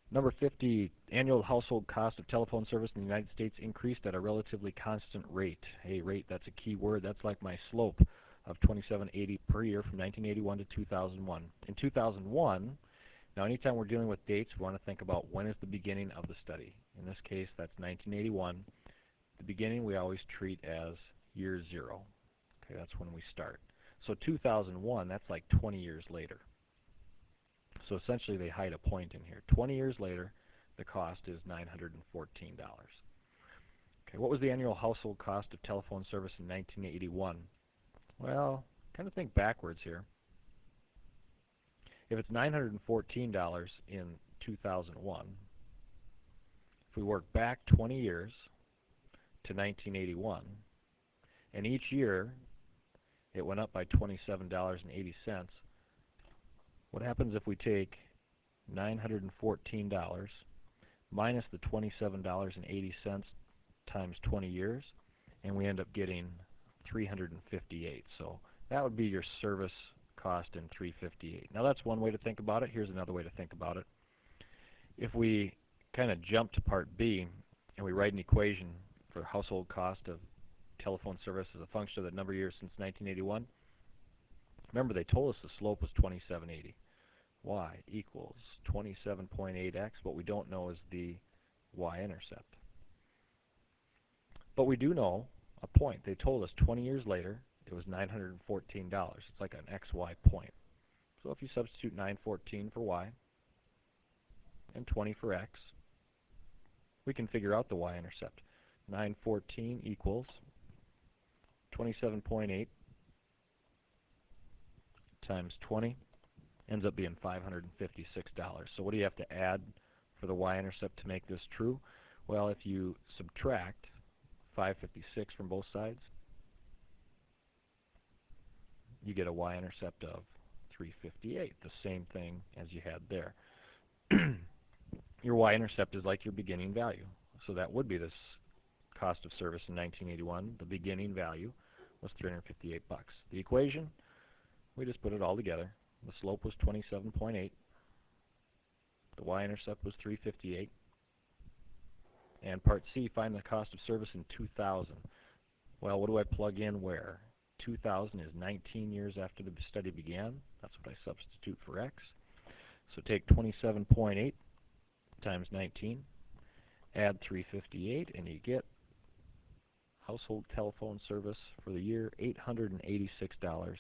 Number 50, annual household cost of telephone service in the United States increased at a relatively constant rate. Hey, rate, that's a key word. That's like my slope of 2780 per year from 1981 to 2001. In 2001, now anytime we're dealing with dates, we want to think about when is the beginning of the study. In this case, that's 1981. The beginning we always treat as year zero. Okay, that's when we start. So 2001, that's like 20 years later. So essentially they hide a point in here. 20 years later, the cost is $914. Okay, what was the annual household cost of telephone service in 1981? Well, kind of think backwards here. If it's $914 in 2001, if we work back 20 years to 1981, and each year it went up by $27.80, what happens if we take $914 minus the $27.80 times 20 years, and we end up getting $358. So that would be your service cost in $358. Now that's one way to think about it. Here's another way to think about it. If we kind of jump to part B and we write an equation for household cost of telephone service as a function of the number of years since 1981, remember they told us the slope was 2780. Y equals 27.8x. What we don't know is the y-intercept. But we do know a point. They told us 20 years later it was $914. It's like an xy point. So if you substitute 914 for y and 20 for x, we can figure out the y-intercept. 914 equals 27.8 times 20 ends up being $556. So what do you have to add for the y-intercept to make this true? Well, if you subtract 556 from both sides, you get a y-intercept of 358, the same thing as you had there. Your y-intercept is like your beginning value. So that would be this cost of service in 1981. The beginning value was $358. The equation, we just put it all together. The slope was 27.8. The y-intercept was 358. And part C, find the cost of service in 2000. Well, what do I plug in where? 2000 is 19 years after the study began. That's what I substitute for x. So take 27.8 times 19, add 358, and you get household telephone service for the year $886.20.